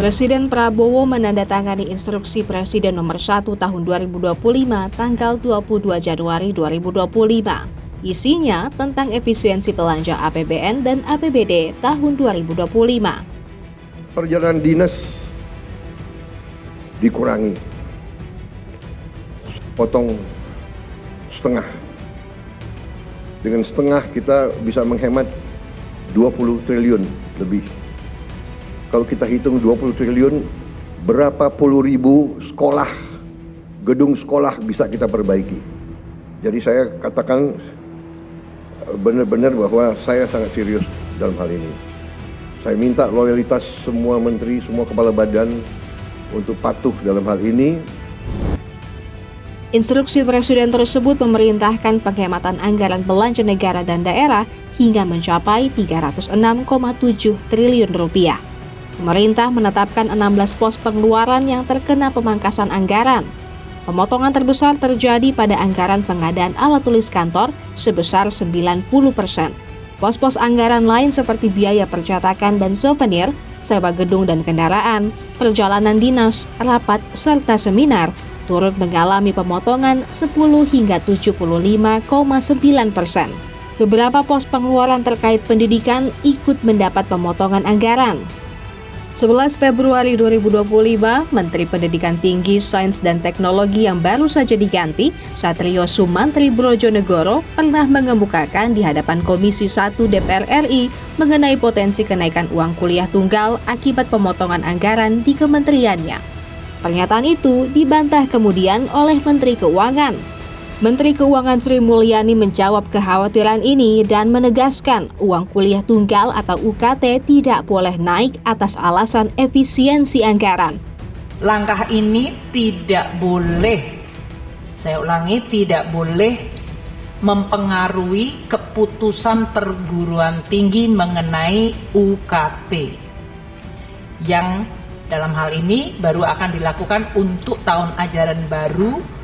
Presiden Prabowo menandatangani Instruksi Presiden Nomor 1 Tahun 2025 tanggal 22 Januari 2025. Isinya tentang efisiensi belanja APBN dan APBD tahun 2025. Perjalanan dinas dikurangi, potong setengah. Dengan setengah kita bisa menghemat 20 triliun lebih. Kalau kita hitung 20 triliun, berapa puluh ribu sekolah, gedung sekolah bisa kita perbaiki. Jadi saya katakan benar-benar bahwa saya sangat serius dalam hal ini. Saya minta loyalitas semua menteri, semua kepala badan untuk patuh dalam hal ini. Instruksi Presiden tersebut memerintahkan penghematan anggaran belanja negara dan daerah hingga mencapai 306,7 triliun rupiah. Pemerintah menetapkan 16 pos pengeluaran yang terkena pemangkasan anggaran. Pemotongan terbesar terjadi pada anggaran pengadaan alat tulis kantor sebesar 90%. Pos-pos anggaran lain seperti biaya percetakan dan souvenir, sewa gedung dan kendaraan, perjalanan dinas, rapat, serta seminar turut mengalami pemotongan 10 hingga 75,9%. Beberapa pos pengeluaran terkait pendidikan ikut mendapat pemotongan anggaran. 11 Februari 2025, Menteri Pendidikan Tinggi, Sains dan Teknologi yang baru saja diganti, Satrio Sumantri Brojonegoro, pernah mengemukakan di hadapan Komisi 1 DPR RI mengenai potensi kenaikan uang kuliah tunggal akibat pemotongan anggaran di kementeriannya. Pernyataan itu dibantah kemudian oleh Menteri Keuangan. Menteri Keuangan Sri Mulyani menjawab kekhawatiran ini dan menegaskan uang kuliah tunggal atau UKT tidak boleh naik atas alasan efisiensi anggaran. Langkah ini tidak boleh, saya ulangi, tidak boleh mempengaruhi keputusan perguruan tinggi mengenai UKT yang dalam hal ini baru akan dilakukan untuk tahun ajaran baru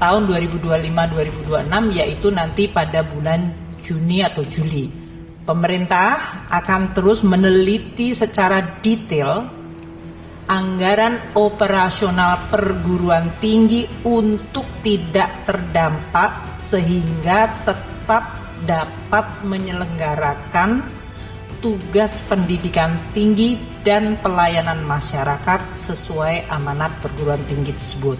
tahun 2025-2026, yaitu nanti pada bulan Juni atau Juli. Pemerintah akan terus meneliti secara detail anggaran operasional perguruan tinggi untuk tidak terdampak sehingga tetap dapat menyelenggarakan tugas pendidikan tinggi dan pelayanan masyarakat sesuai amanat perguruan tinggi tersebut.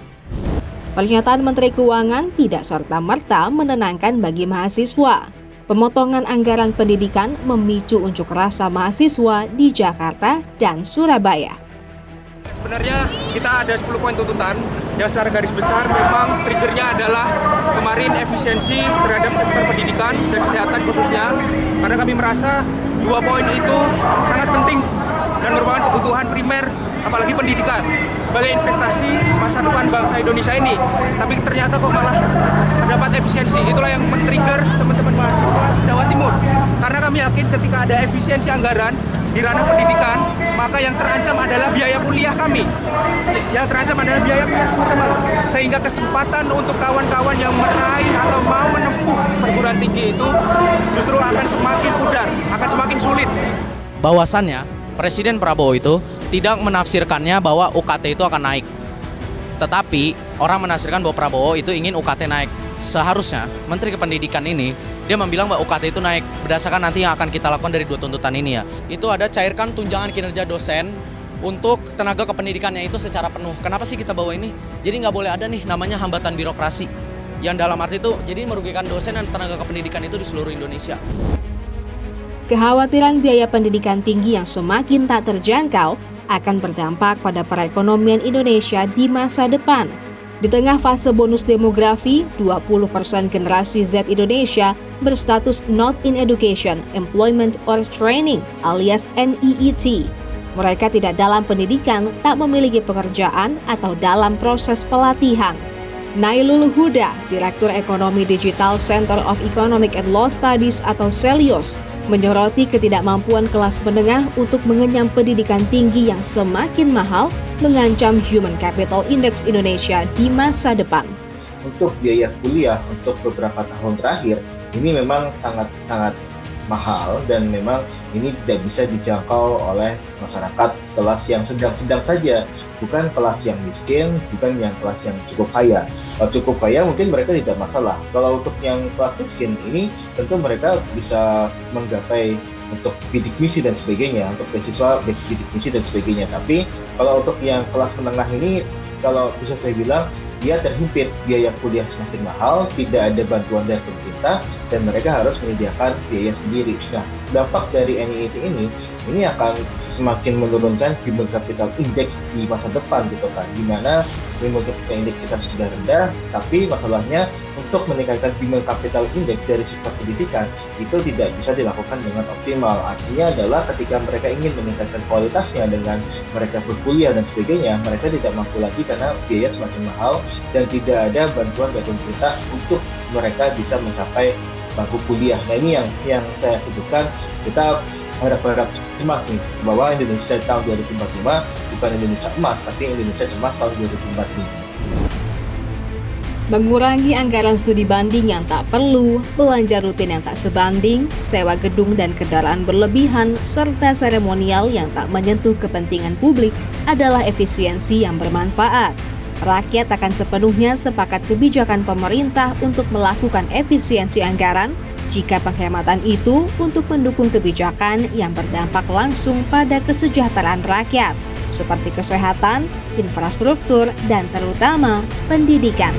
Pernyataan Menteri Keuangan tidak serta-merta menenangkan bagi mahasiswa. Pemotongan anggaran pendidikan memicu unjuk rasa mahasiswa di Jakarta dan Surabaya. Sebenarnya kita ada 10 poin tuntutan yang secara garis besar memang triggernya adalah kemarin efisiensi terhadap sektor pendidikan dan kesehatan khususnya, karena kami merasa 2 poin itu sangat penting dan merupakan kebutuhan primer, apalagi pendidikan sebagai investasi masa depan bangsa Indonesia ini. Tapi ternyata kok malah terdapat efisiensi. Itulah yang men-trigger teman-teman mahasiswa Jawa Timur. Karena kami yakin ketika ada efisiensi anggaran di ranah pendidikan, maka yang terancam adalah biaya kuliah kami. Yang terancam adalah biaya kuliah teman-teman. Sehingga kesempatan untuk kawan-kawan yang meraih atau mau menempuh perguruan tinggi itu justru akan semakin pudar, akan semakin sulit. Bahwasannya Presiden Prabowo itu tidak menafsirkannya bahwa UKT itu akan naik. Tetapi orang menafsirkan bahwa Prabowo itu ingin UKT naik. Seharusnya Menteri Pendidikan ini dia membilang bahwa UKT itu naik berdasarkan nanti yang akan kita lakukan dari 2 tuntutan ini ya. Itu ada cairkan tunjangan kinerja dosen untuk tenaga kependidikannya itu secara penuh. Kenapa sih kita bawa ini? Jadi nggak boleh ada nih namanya hambatan birokrasi. Yang dalam arti itu jadi merugikan dosen dan tenaga kependidikan itu di seluruh Indonesia. Kekhawatiran biaya pendidikan tinggi yang semakin tak terjangkau akan berdampak pada perekonomian Indonesia di masa depan. Di tengah fase bonus demografi, 20% generasi Z Indonesia berstatus Not in Education, Employment or Training alias NEET. Mereka tidak dalam pendidikan, tak memiliki pekerjaan atau dalam proses pelatihan. Nailul Huda, Direktur Ekonomi Digital Center of Economic and Law Studies atau CELIOS, menyoroti ketidakmampuan kelas menengah untuk mengenyam pendidikan tinggi yang semakin mahal mengancam Human Capital Index Indonesia di masa depan. Untuk biaya kuliah untuk beberapa tahun terakhir, ini memang sangat mahal dan memang ini tidak bisa dijangkau oleh masyarakat kelas yang sedang-sedang saja, bukan kelas yang miskin, bukan yang kelas yang cukup kaya. Kalau cukup kaya mungkin mereka tidak masalah. Kalau untuk yang kelas miskin ini tentu mereka bisa menggapai untuk bidik misi dan sebagainya, untuk beasiswa bidik misi dan sebagainya. Tapi kalau untuk yang kelas menengah ini, kalau bisa saya bilang dia terhimpit, biaya kuliah semakin mahal, tidak ada bantuan dari pemerintah, dan mereka harus menyediakan biaya sendiri. Nah, dampak dari NIIT ini akan semakin menurunkan human capital index di masa depan gitu kan, di mana human capital index kita sudah rendah, tapi masalahnya untuk meningkatkan human capital index dari sektor pendidikan itu tidak bisa dilakukan dengan optimal. Artinya adalah ketika mereka ingin meningkatkan kualitasnya dengan mereka berkuliah dan sebagainya, mereka tidak mampu lagi karena biaya semakin mahal dan tidak ada bantuan dari pemerintah untuk mereka bisa mencapai bangku kuliah. Nah ini yang saya sebutkan, kita harap cemas nih bahwa Indonesia tahun 2045 bukan Indonesia emas, tapi Indonesia emas tahun 2045. Mengurangi anggaran studi banding yang tak perlu, belanja rutin yang tak sebanding, sewa gedung dan kendaraan berlebihan, serta seremonial yang tak menyentuh kepentingan publik adalah efisiensi yang bermanfaat. Rakyat akan sepenuhnya sepakat kebijakan pemerintah untuk melakukan efisiensi anggaran jika penghematan itu untuk mendukung kebijakan yang berdampak langsung pada kesejahteraan rakyat, seperti kesehatan, infrastruktur, dan terutama pendidikan.